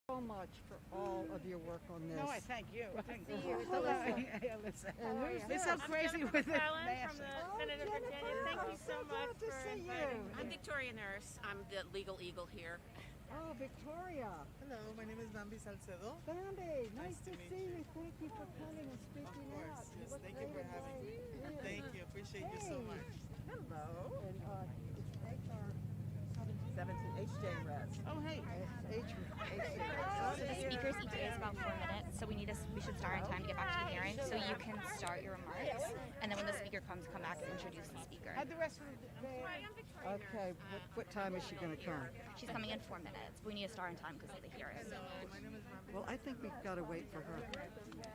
So much for all of your work on this. No, I thank you. Thank See you. you. It's Hello, Alyssa. Alyssa. And who's It's this? so I'm crazy Jennifer with the McClellan mask. from the Oh, Senate of Jennifer, Virginia. Thank you I'm so so glad much to for see you. inviting me. I'm Victoria Nurse. I'm the legal eagle here. Oh, Victoria. Hello, my name is Bambi Salcedo. Bambi, nice Nice to to meet see you. you. Thank you for coming and Of speaking course, out. yes. look Thank you for great having me. today. Thank you. Appreciate you so much. Hello. And it's HR 17 HJ Res. Oh, hey. So the speaker's ETA is about 4 minutes, so we should start in time to get back to the hearing, so you can start your remarks, and then when the speaker comes, come back and introduce the speaker. How'd the rest of the day? Okay, what time is she going to come? She's coming in 4 minutes, but we need to start in time because of the hearing. My name is Bambi. Well, I think we've got to wait for her.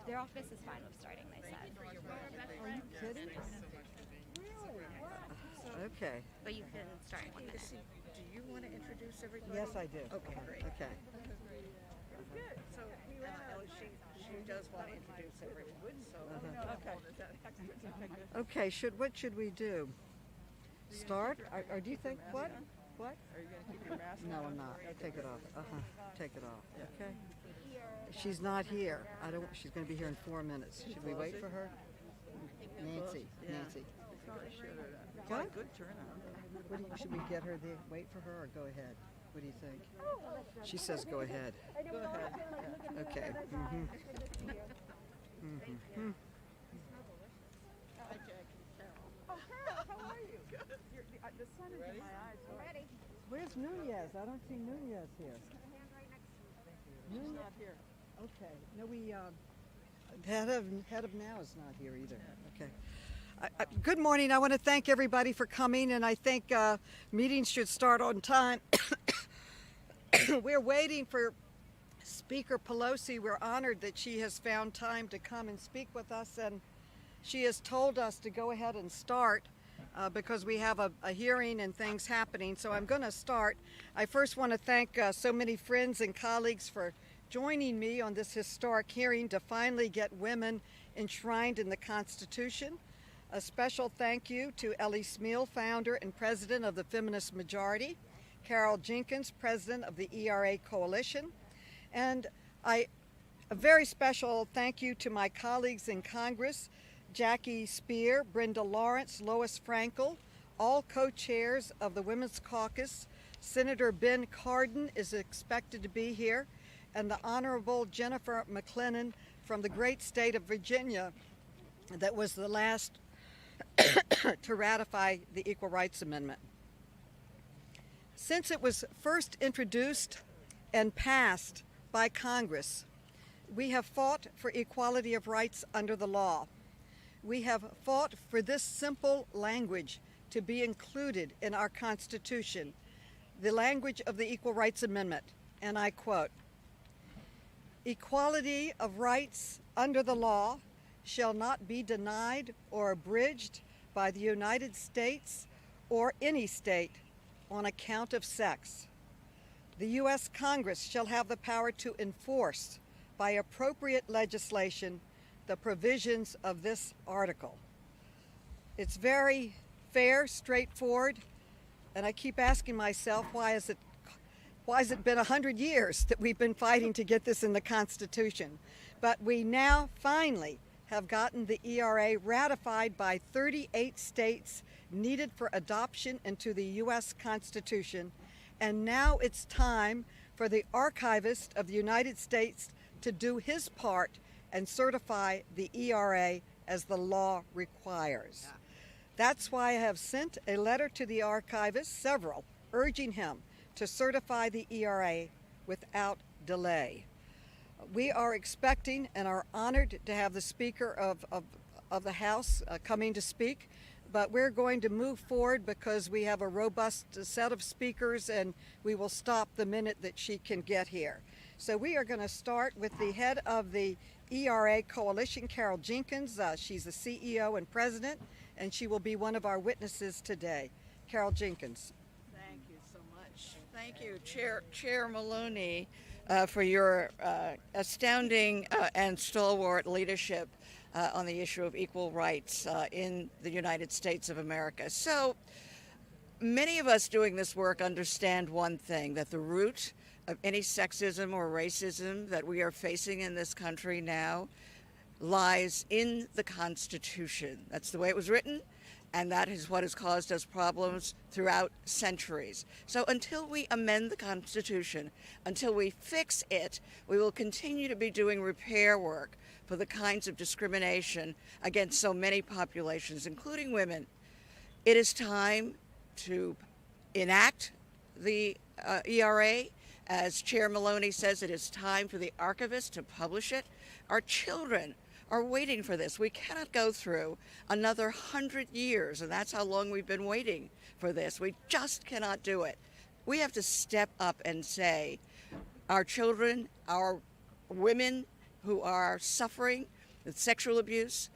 Their office is fine with starting, they said. Are you kidding? Thank you so much for being here. Okay. But you can start in 1 minute. Do you want to introduce everybody? Yes, I do. Okay, great. Okay. Good. So, she does want to introduce everyone. So, Okay, what should we do? Start? Or do you think, what? What? Are you going to keep your mask on? No, I'm not. Take it off. Take it off. Okay. She's not here. She's going to be here in 4 minutes. Should we wait for her? Nancy. Nancy. Probably should have. What? Good turnout. Should we get her there? Wait for her or go ahead? What do you think? She says go ahead. Go ahead. Okay. Mm-hmm. Mm-hmm. Hi, Jackie. Carol. oh, Carol, how are you? The sun is in my eyes. Ready? Where's Nunez? I don't see Nunez here. She's not here. Okay. No, head of now is not here either. Okay. Good morning. I want to thank everybody for coming, and I think meetings should start on time. We're waiting for Speaker Pelosi. We're honored that she has found time to come and speak with us, and she has told us to go ahead and start because we have a hearing and things happening. So I'm going to start. I first want to thank so many friends and colleagues for joining me on this historic hearing to finally get women enshrined in the Constitution. A special thank you to Alyssa Milano, founder and president of the Feminist Majority, Carol Jenkins, president of the ERA Coalition, and a very special thank you to my colleagues in Congress, Jackie Spear, Brenda Lawrence, Lois Frankel, all co-chairs of the Women's Caucus. Senator Ben Cardin is expected to be here, and the Honorable Jennifer McClellan from the great state of Virginia that was the last to ratify the Equal Rights Amendment. Since it was first introduced and passed by Congress, we have fought for equality of rights under the law. We have fought for this simple language to be included in our Constitution, the language of the Equal Rights Amendment, and I quote, "Equality of rights under the law shall not be denied or abridged by the United States or any state on account of sex. The U.S. Congress shall have the power to enforce by appropriate legislation the provisions of this article." It's very fair, straightforward, and I keep asking myself, why has it been 100 years that we've been fighting to get this in the Constitution? But we now finally have gotten the ERA ratified by 38 states needed for adoption into the U.S. Constitution, and now it's time for the Archivist of the United States to do his part and certify the ERA as the law requires. That's why I have sent a letter to the Archivist, several, urging him to certify the ERA without delay. We are expecting and are honored to have the Speaker of the House coming to speak, but we're going to move forward because we have a robust set of speakers, and we will stop the minute that she can get here. So we are going to start with the head of the ERA Coalition, Carol Jenkins. She's the CEO and president, and she will be one of our witnesses today. Carol Jenkins. Thank you so much. Thank you, Chair Maloney, for your astounding and stalwart leadership on the issue of equal rights in the United States of America. So many of us doing this work understand one thing, that the root of any sexism or racism that we are facing in this country now lies in the Constitution. That's the way it was written, and that is what has caused us problems throughout centuries. So until we amend the Constitution, until we fix it, we will continue to be doing repair work for the kinds of discrimination against so many populations, including women. It is time to enact the ERA. As Chair Maloney says, it is time for the archivist to publish it. Our children are waiting for this. We cannot go through another 100 years, and that's how long we've been waiting for this. We just cannot do it. We have to step up and say, our children, our women who are suffering with sexual abuse,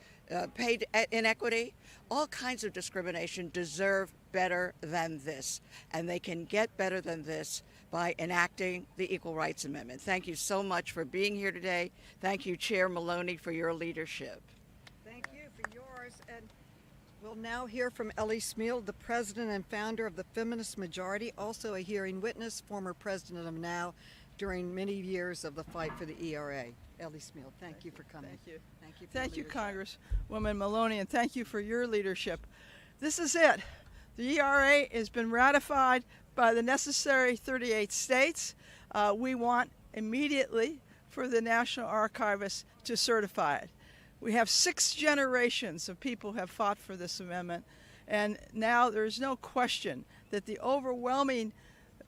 paid inequity, all kinds of discrimination deserve better than this. And they can get better than this by enacting the Equal Rights Amendment. Thank you so much for being here today. Thank you, Chair Maloney, for your leadership. Thank you for yours. And we'll now hear from Alyssa Milano, the president and founder of the Feminist Majority, also a hearing witness, former president of NOW during many years of the fight for the ERA. Alyssa Milano, thank you for coming. Thank you. Thank you. Thank you, Congresswoman Maloney, and thank you for your leadership. This is it. The ERA has been ratified by the necessary 38 states. We want immediately for the National Archivist to certify it. We have 6 generations of people who have fought for this amendment, and now there's no question that the overwhelming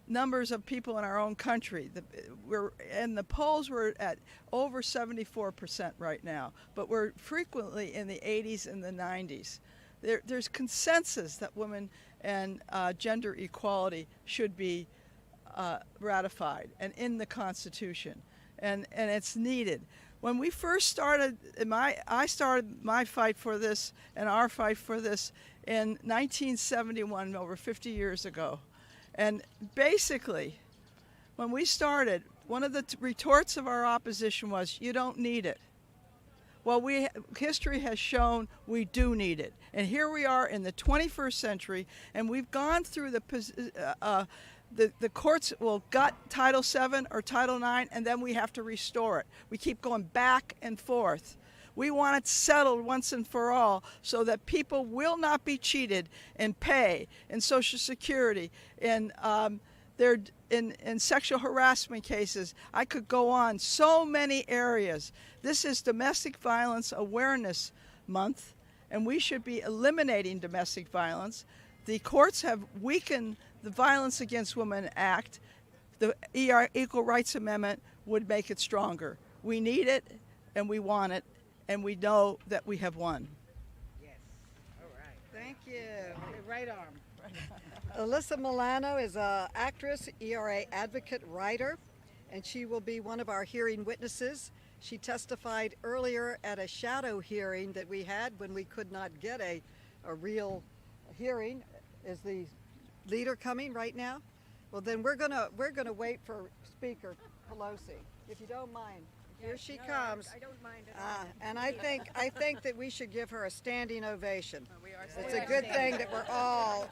numbers of people in our own country, the polls were at over 74% right now, but we're frequently in the 80s and the 90s. There's consensus that women and gender equality should be ratified and in the Constitution, and it's needed. When we first started, I started my fight for this and our fight for this in 1971, over 50 years ago. And basically, when we started, one of the retorts of our opposition was, you don't need it. Well, history has shown we do need it. And here we are in the 21st century, and we've gone through the courts will gut Title VII or Title IX, and then we have to restore it. We keep going back and forth. We want it settled once and for all so that people will not be cheated in pay, in Social Security, in sexual harassment cases. I could go on, so many areas. This is Domestic Violence Awareness Month, and we should be eliminating domestic violence. The courts have weakened the Violence Against Women Act. The Equal Rights Amendment would make it stronger. We need it, and we want it, and we know that we have won. Yes. All right. Thank you. Right arm. Alyssa Milano is an actress, ERA advocate, writer, and she will be one of our hearing witnesses. She testified earlier at a shadow hearing that we had when we could not get a real hearing. Is the leader coming right now? Well, then we're gonna wait for Speaker Pelosi, if you don't mind. Here she comes. I don't mind at all. And I think that we should give her a standing ovation. We are It's a good thing that we're all.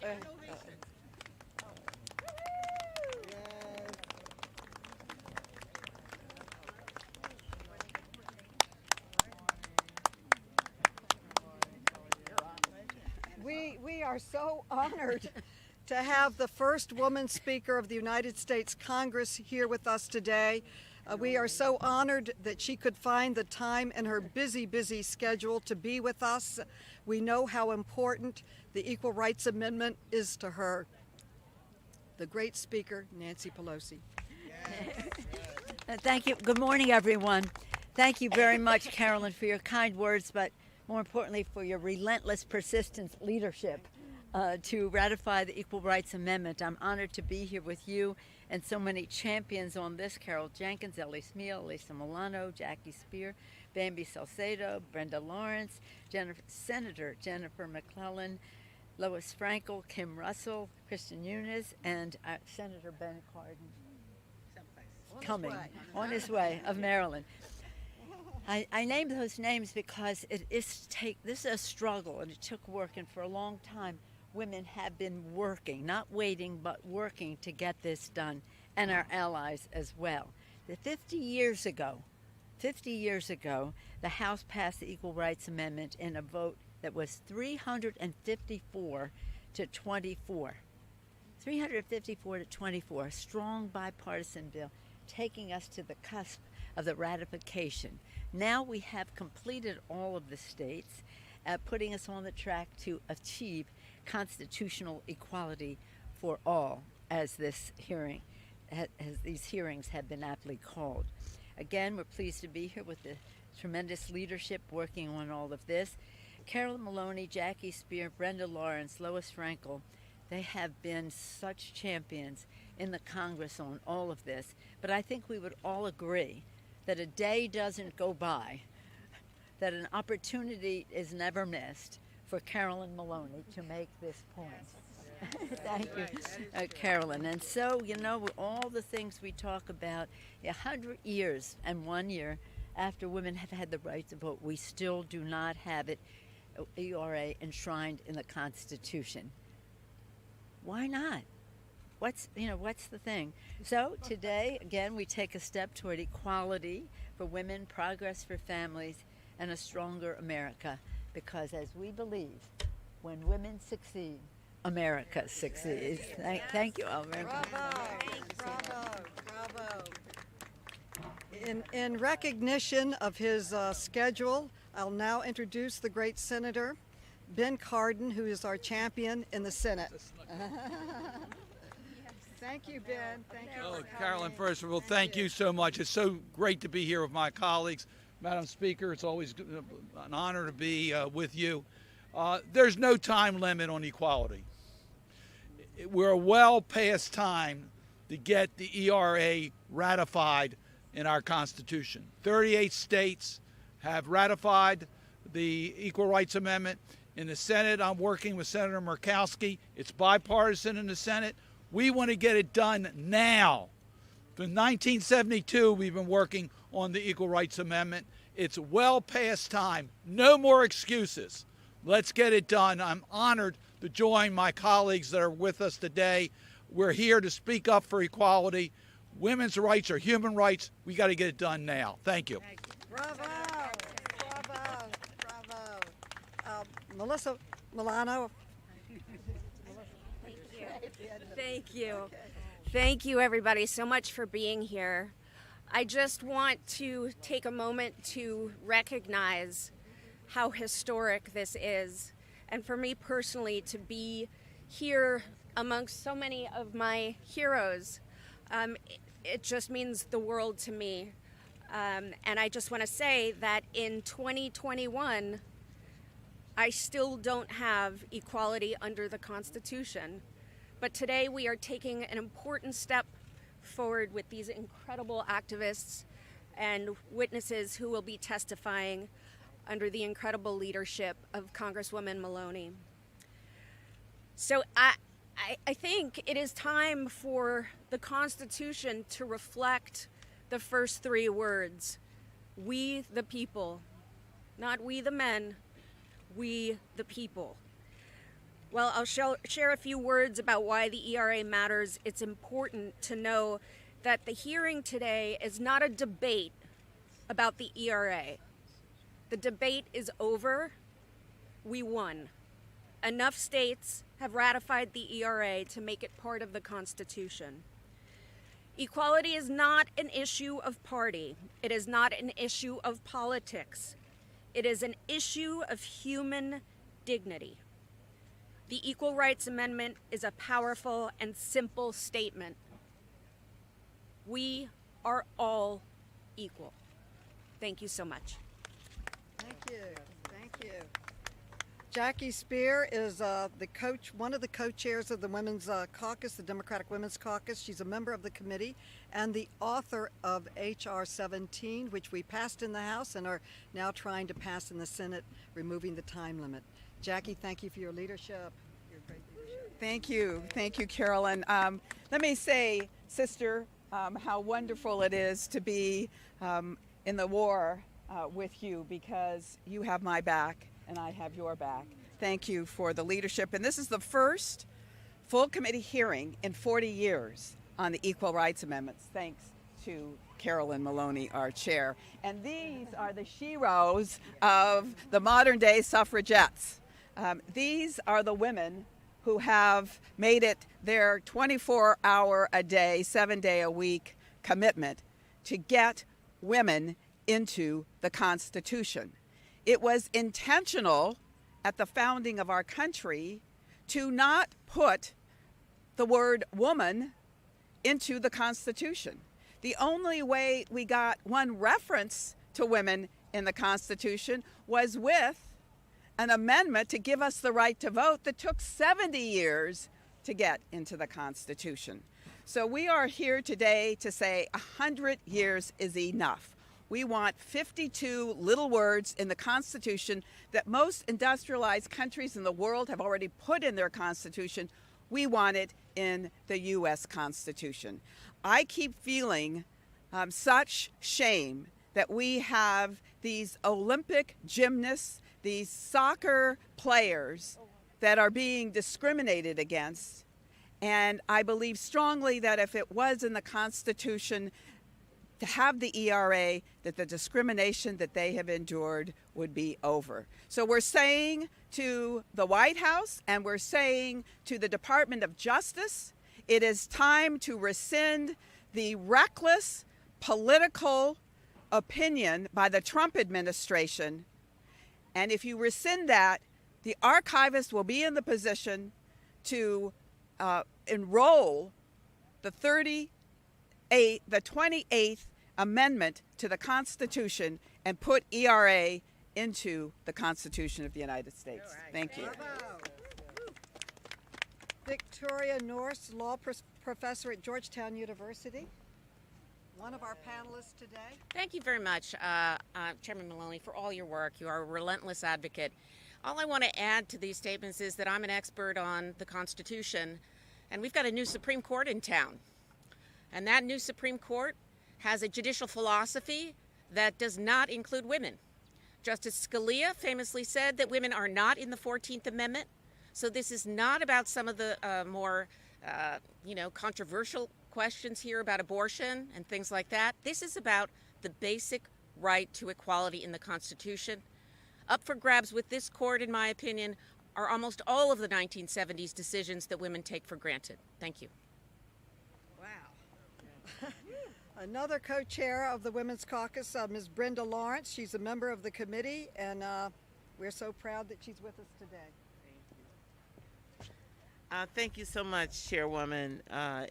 We are so honored to have the first woman Speaker of the United States Congress here with us today. We are so honored that she could find the time in her busy schedule to be with us. We know how important the Equal Rights Amendment is to her. The great Speaker, Nancy Pelosi. Thank you. Good morning, everyone. Thank you very much, Carolyn, for your kind words, but more importantly, for your relentless persistence leadership to ratify the Equal Rights Amendment. I'm honored to be here with you and so many champions on this: Carol Jenkins, Alyssa Milano, Alyssa Milano, Jackie Spear, Bambi Salcedo, Brenda Lawrence, Senator Jennifer McClellan, Lois Frankel, Kim Russell, Kristen Eunice, and Senator Ben Cardin. Coming on his way of Maryland. I named those names because this is a struggle, and it took work, and for a long time women have been working, not waiting, but working to get this done. and our allies as well. 50 years ago, the House passed the Equal Rights Amendment in a vote that was 354 to 24. 354 to 24, a strong bipartisan bill taking us to the cusp of the ratification. Now we have completed all of the states, putting us on the track to achieve constitutional equality for all, as these hearings have been aptly called. Again, we're pleased to be here with the tremendous leadership working on all of this. Carolyn Maloney, Jackie Spear, Brenda Lawrence, Lois Frankel, they have been such champions in the Congress on all of this. But I think we would all agree that a day doesn't go by, that an opportunity is never missed for Carolyn Maloney to make this point. Thank you, Carolyn. And so, all the things we talk about, 100 years and 1 year after women have had the right to vote, we still do not have it, ERA, enshrined in the Constitution. Why not? What's the thing? So today, again, we take a step toward equality for women, progress for families, and a stronger America. Because as we believe, when women succeed, America succeeds. Thank you all very much. Bravo. In recognition of his schedule, I'll now introduce the great Senator Ben Cardin, who is our champion in the Senate. Thank you, Ben. Thank you. Oh, Carolyn, first of all, thank you so much. It's so great to be here with my colleagues. Madam Speaker, it's always an honor to be with you. There's no time limit on equality. We're well past time to get the ERA ratified in our Constitution. 38 states have ratified the Equal Rights Amendment. In the Senate, I'm working with Senator Murkowski. It's bipartisan in the Senate. We want to get it done now. From 1972, we've been working on the Equal Rights Amendment. It's well past time. No more excuses. Let's get it done. I'm honored to join my colleagues that are with us today. We're here to speak up for equality. Women's rights are human rights. We got to get it done now. Thank you. Bravo. Alyssa Milano. Thank you, everybody, so much for being here. I just want to take a moment to recognize how historic this is. And for me personally, to be here amongst so many of my heroes, it just means the world to me. And I just want to say that in 2021, I still don't have equality under the Constitution. But today we are taking an important step forward with these incredible activists and witnesses who will be testifying under the incredible leadership of Congresswoman Maloney. So I think it is time for the Constitution to reflect the first three words: we the people. Not we the men, we the people. Well, I'll share a few words about why the ERA matters. It's important to know that the hearing today is not a debate about the ERA. The debate is over. We won. Enough states have ratified the ERA to make it part of the Constitution. Equality is not an issue of party. It is not an issue of politics. It is an issue of human dignity. The Equal Rights Amendment is a powerful and simple statement. We are all equal. Thank you so much. Thank you. Jackie Spear is one of the co-chairs of the Women's Caucus, the Democratic Women's Caucus. She's a member of the committee and the author of H.R. 17, which we passed in the House and are now trying to pass in the Senate, removing the time limit. Jackie, thank you for your leadership. Your great leadership. Thank you, Carolyn. Let me say, sister, how wonderful it is to be in the war with you, because you have my back and I have your back. Thank you for the leadership. And this is the first full committee hearing in 40 years on the Equal Rights Amendments, thanks to Carolyn Maloney, our chair. And these are the sheroes of the modern day suffragettes. These are the women who have made it their 24-hour-a-day, 7-day-a-week commitment to get women into the Constitution. It was intentional at the founding of our country to not put the word woman into the Constitution. The only way we got one reference to women in the Constitution was with an amendment to give us the right to vote that took 70 years to get into the Constitution. So we are here today to say 100 years is enough. We want 52 little words in the Constitution that most industrialized countries in the world have already put in their Constitution. We want it in the U.S. Constitution. I keep feeling such shame that we have these Olympic gymnasts, these soccer players that are being discriminated against. And I believe strongly that if it was in the Constitution to have the ERA, that the discrimination that they have endured would be over. So we're saying to the White House and we're saying to the Department of Justice, it is time to rescind the reckless political opinion by the Trump administration. And if you rescind that, the archivist will be in the position to enroll the 28th Amendment to the Constitution and put ERA into the Constitution of the United States. Thank you. Victoria Norse, law professor at Georgetown University, one of our panelists today. Thank you very much, Chairman Maloney, for all your work. You are a relentless advocate. All I want to add to these statements is that I'm an expert on the Constitution, and we've got a new Supreme Court in town. And that new Supreme Court has a judicial philosophy that does not include women. Justice Scalia famously said that women are not in the 14th Amendment. So this is not about some of the more, controversial questions here about abortion and things like that. This is about the basic right to equality in the Constitution. Up for grabs with this court, in my opinion, are almost all of the 1970s decisions that women take for granted. Thank you. Wow. Another co-chair of the Women's Caucus, Ms. Brenda Lawrence. She's a member of the committee, and we're so proud that she's with us today. Thank you so much, Chairwoman.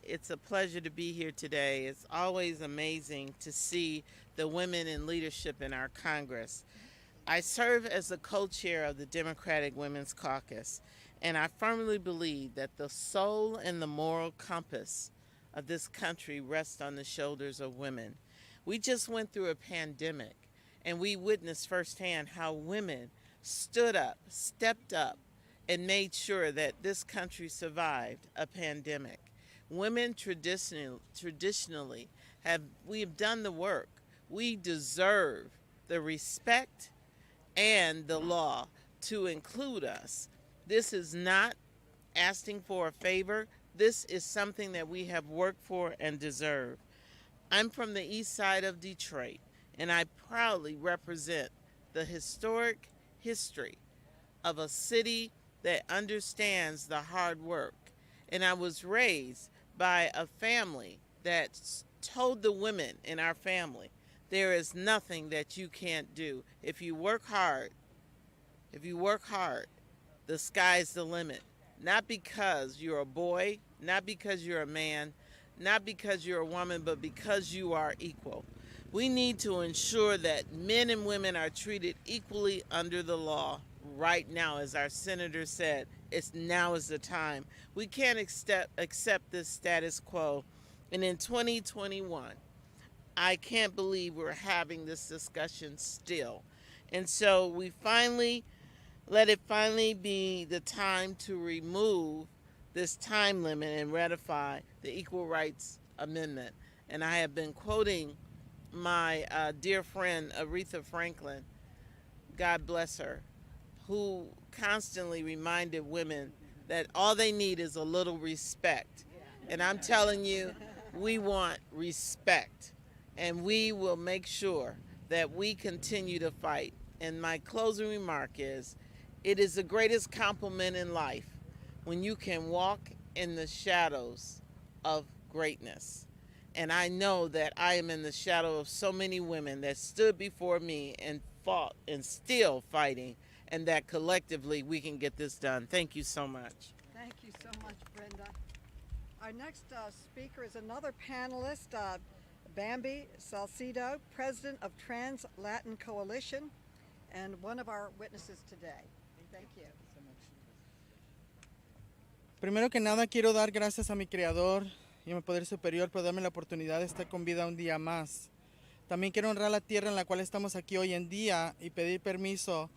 It's a pleasure to be here today. It's always amazing to see the women in leadership in our Congress. I serve as the co-chair of the Democratic Women's Caucus, and I firmly believe that the soul and the moral compass of this country rests on the shoulders of women. We just went through a pandemic, and we witnessed firsthand how women stood up, stepped up, and made sure that this country survived a pandemic. Women traditionally have done the work. We deserve the respect and the law to include us. This is not asking for a favor. This is something that we have worked for and deserve. I'm from the east side of Detroit, and I proudly represent the historic history of a city that understands the hard work. And I was raised by a family that told the women in our family, there is nothing that you can't do. If you work hard, the sky's the limit. Not because you're a boy, not because you're a man, not because you're a woman, but because you are equal. We need to ensure that men and women are treated equally under the law right now. As our senator said, now is the time. We can't accept this status quo. And in 2021, I can't believe we're having this discussion still. And so we let it finally be the time to remove this time limit and ratify the Equal Rights Amendment. And I have been quoting my dear friend Aretha Franklin, God bless her, who constantly reminded women that all they need is a little respect. And I'm telling you, we want respect. And we will make sure that we continue to fight. And my closing remark is, it is the greatest compliment in life when you can walk in the shadows of greatness. And I know that I am in the shadow of so many women that stood before me and fought and still fighting, and that collectively we can get this done. Thank you so much. Thank you so much, Brenda. Our next speaker is another panelist, Bambi Salcedo, president of Trans Latin Coalition, and one of our witnesses today. Thank you. Primero que nada quiero dar gracias a mi Creador y a mi Poder Superior por darme la oportunidad de estar con vida un día más. También quiero honrar la tierra en la cual estamos aquí hoy en día y pedir permiso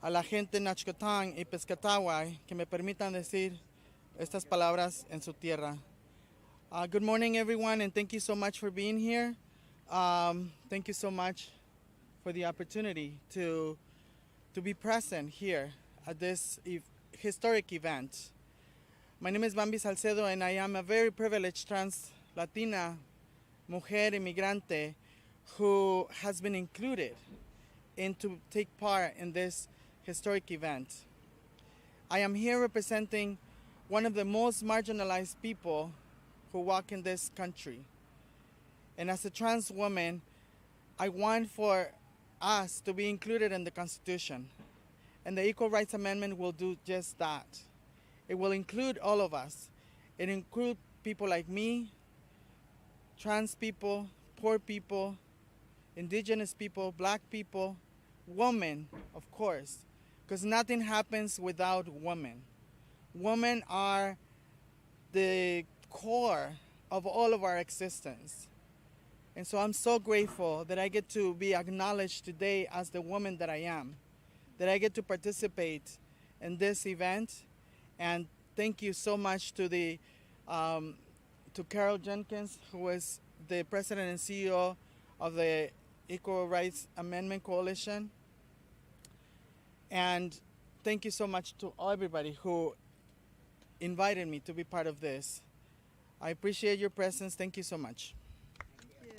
a la gente Nachcotán y Pescataway que me permitan decir estas palabras en su tierra. Good morning, everyone, and thank you so much for being here. Thank you so much for the opportunity to be present here at this historic event. My name is Bambi Salcedo, and I am a very privileged trans Latina mujer inmigrante who has been included in to take part in this historic event. I am here representing one of the most marginalized people who walk in this country. And as a trans woman, I want for us to be included in the Constitution. And the Equal Rights Amendment will do just that. It will include all of us. It includes people like me, trans people, poor people, indigenous people, black people, women, of course, because nothing happens without women. Women are the core of all of our existence. And so I'm so grateful that I get to be acknowledged today as the woman that I am, that I get to participate in this event. And thank you so much to to Carol Jenkins, who is the president and CEO of the Equal Rights Amendment Coalition. And thank you so much to everybody who invited me to be part of this. I appreciate your presence. Thank you so much. Thank you.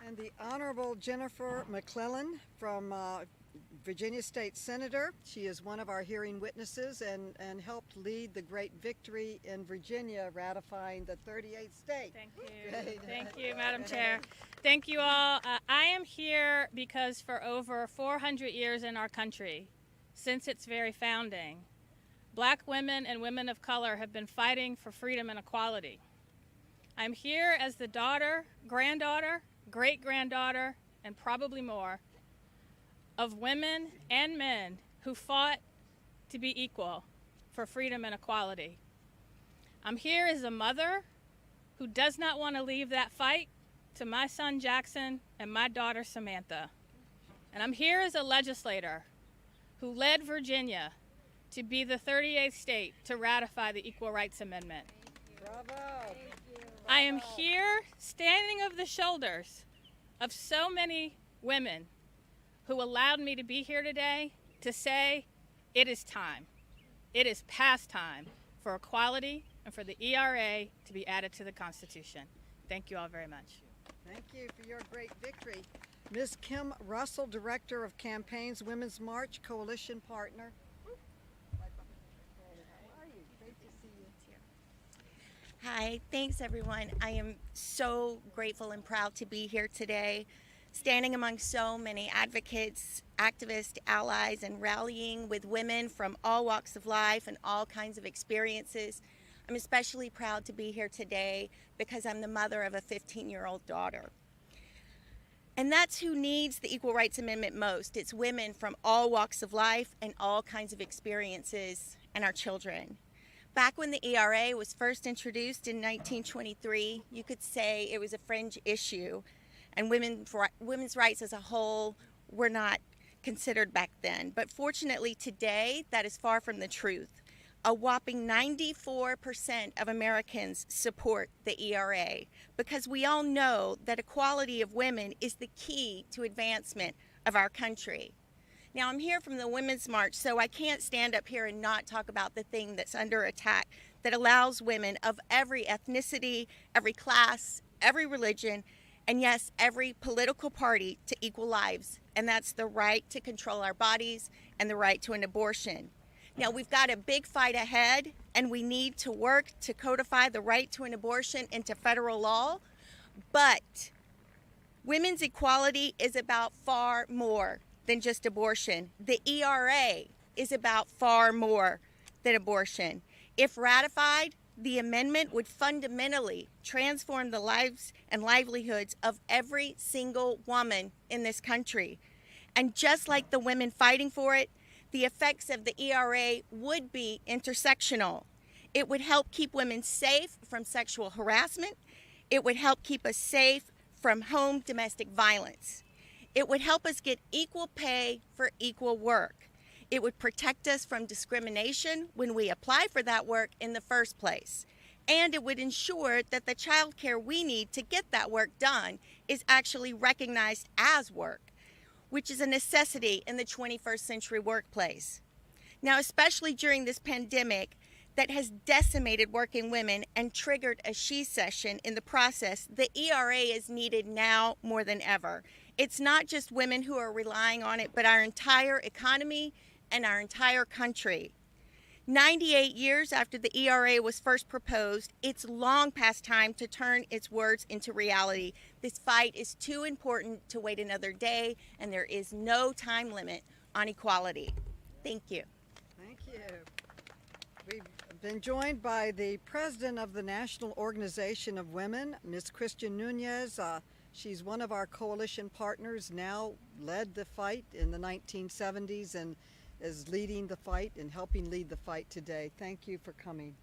And the Honorable Jennifer McClellan from Virginia State Senator. She is one of our hearing witnesses and helped lead the great victory in Virginia ratifying the 38th state. Thank you. Thank you, Madam Chair. Thank you all. I am here because for over 400 years in our country, since its very founding, Black women and women of color have been fighting for freedom and equality. I'm here as the daughter, granddaughter, great-granddaughter, and probably more, of women and men who fought to be equal for freedom and equality. I'm here as a mother who does not want to leave that fight to my son Jackson and my daughter Samantha. And I'm here as a legislator who led Virginia to be the 38th state to ratify the Equal Rights Amendment. Bravo. I am here standing over the shoulders of so many women who allowed me to be here today to say it is time. It is past time for equality and for the ERA to be added to the Constitution. Thank you all very much. Thank you for your great victory. Ms. Kim Russell, Director of Campaigns, Women's March Coalition Partner. Hi, thanks everyone. I am so grateful and proud to be here today, standing among so many advocates, activists, allies, and rallying with women from all walks of life and all kinds of experiences. I'm especially proud to be here today because I'm the mother of a 15-year-old daughter. And that's who needs the Equal Rights Amendment most. It's women from all walks of life and all kinds of experiences, and our children. Back when the ERA was first introduced in 1923, you could say it was a fringe issue, and women's rights as a whole were not considered back then. But fortunately today, that is far from the truth. A whopping 94% of Americans support the ERA because we all know that equality of women is the key to advancement of our country. Now, I'm here from the Women's March, so I can't stand up here and not talk about the thing that's under attack that allows women of every ethnicity, every class, every religion, and yes, every political party to equal lives. And that's the right to control our bodies and the right to an abortion. Now, we've got a big fight ahead, and we need to work to codify the right to an abortion into federal law. But women's equality is about far more than just abortion. The ERA is about far more than abortion. If ratified, the amendment would fundamentally transform the lives and livelihoods of every single woman in this country. And just like the women fighting for it, the effects of the ERA would be intersectional. It would help keep women safe from sexual harassment. It would help keep us safe from home domestic violence. It would help us get equal pay for equal work. It would protect us from discrimination when we apply for that work in the first place. And it would ensure that the child care we need to get that work done is actually recognized as work, which is a necessity in the 21st century workplace. Now, especially during this pandemic that has decimated working women and triggered a she session in the process, the ERA is needed now more than ever. It's not just women who are relying on it, but our entire economy and our entire country. 98 years after the ERA was first proposed, it's long past time to turn its words into reality. This fight is too important to wait another day, and there is no time limit on equality. Thank you. Thank you. We've been joined by the president of the National Organization of Women, Ms. Christian Nunez. She's one of our coalition partners, now led the fight in the 1970s and is leading the fight and helping lead the fight today. Thank you for coming.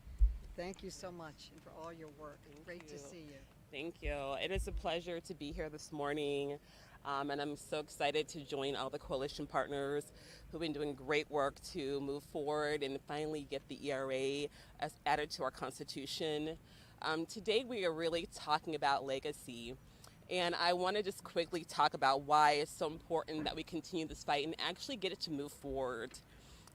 Thank you so much and for all your work. Great to see you. Thank you. It is a pleasure to be here this morning, and I'm so excited to join all the coalition partners who've been doing great work to move forward and finally get the ERA as added to our Constitution. Today we are really talking about legacy. And I want to just quickly talk about why it's so important that we continue this fight and actually get it to move forward.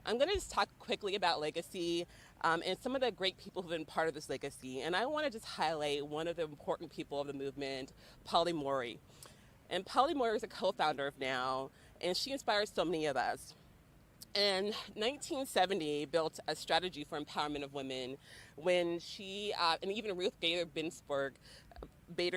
I'm going to just talk quickly about legacy and some of the great people who've been part of this legacy. And I want to just highlight one of the important people of the movement, Polly Morey. And Polly Morey is a co-founder of NOW, and she inspires so many of us. In 1970, built a strategy for empowerment of women when she, and even Ruth Bader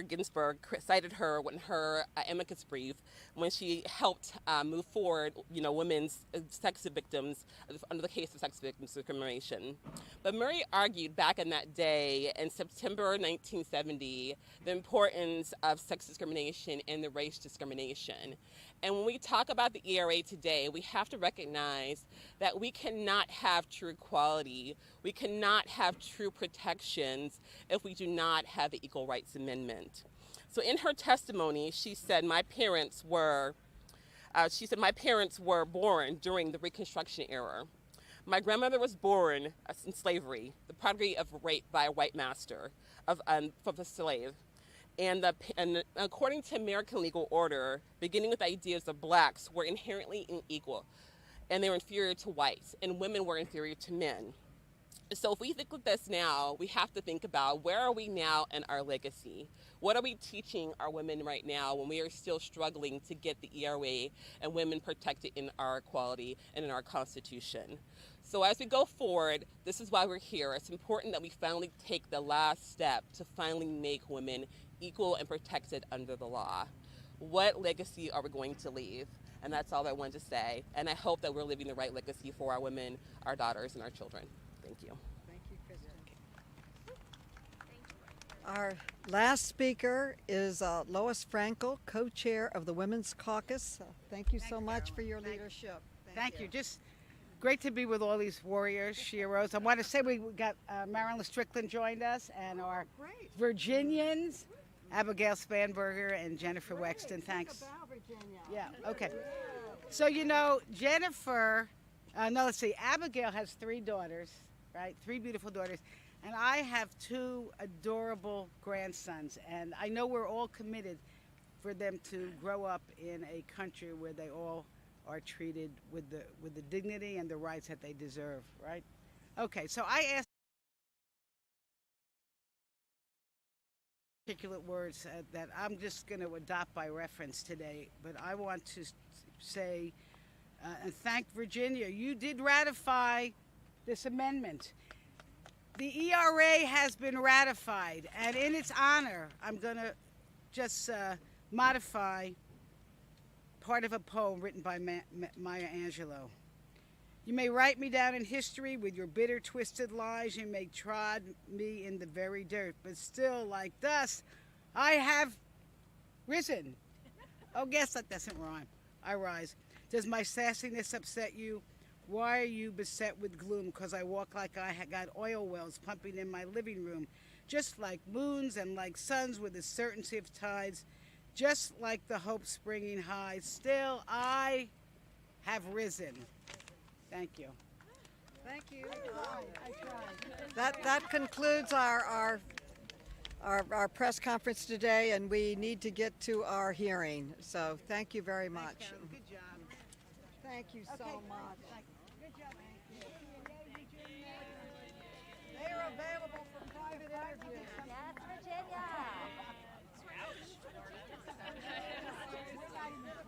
Ginsburg cited her in her amicus brief when she helped move forward, women's sex victims under the case of sex victims discrimination. But Murray argued back in that day, in September 1970, the importance of sex discrimination and the race discrimination. And when we talk about the ERA today, we have to recognize that we cannot have true equality, we cannot have true protections if we do not have the Equal Rights Amendment. So in her testimony, she said, my parents were born during the Reconstruction era. My grandmother was born in slavery, the product of rape by a white master of a slave. And according to American legal order, beginning with ideas of blacks were inherently unequal, and they were inferior to whites, and women were inferior to men. So if we think of this now, we have to think about where are we now in our legacy? What are we teaching our women right now when we are still struggling to get the ERA and women protected in our equality and in our Constitution? So as we go forward, this is why we're here. It's important that we finally take the last step to finally make women equal and protected under the law. What legacy are we going to leave? And that's all I wanted to say. And I hope that we're leaving the right legacy for our women, our daughters, and our children. Thank you. Thank you, Kristen. Our last speaker is Lois Frankel, co-chair of the Women's Caucus. Thank you so much for your leadership. Thank you. Just great to be with all these warriors, sheroes. I want to say we got Marilyn Strickland joined us, and our Virginians, Abigail Spanberger and Jennifer Wexton. Thanks. Yeah, okay. So, Jennifer, let's see, Abigail has 3 daughters, right? 3 beautiful daughters. And I have 2 adorable grandsons. And I know we're all committed for them to grow up in a country where they all are treated with the dignity and the rights that they deserve, right? Okay, so I asked particular words that I'm just going to adopt by reference today, but I want to say and thank Virginia. You did ratify this amendment. The ERA has been ratified, and in its honor, I'm going to just modify part of a poem written by Maya Angelou. You may write me down in history with your bitter, twisted lies. You may trod me in the very dirt, but still, like dust, I have risen. Oh, guess that doesn't rhyme. I rise. Does my sassiness upset you? Why are you beset with gloom? Because I walk like I got oil wells pumping in my living room, just like moons and like suns with the certainty of tides, just like the hope springing high. Still, I have risen. Thank you. Thank you. That concludes our press conference today, and we need to get to our hearing. So thank you very much. Good job. Thank you so much. Good job. They are available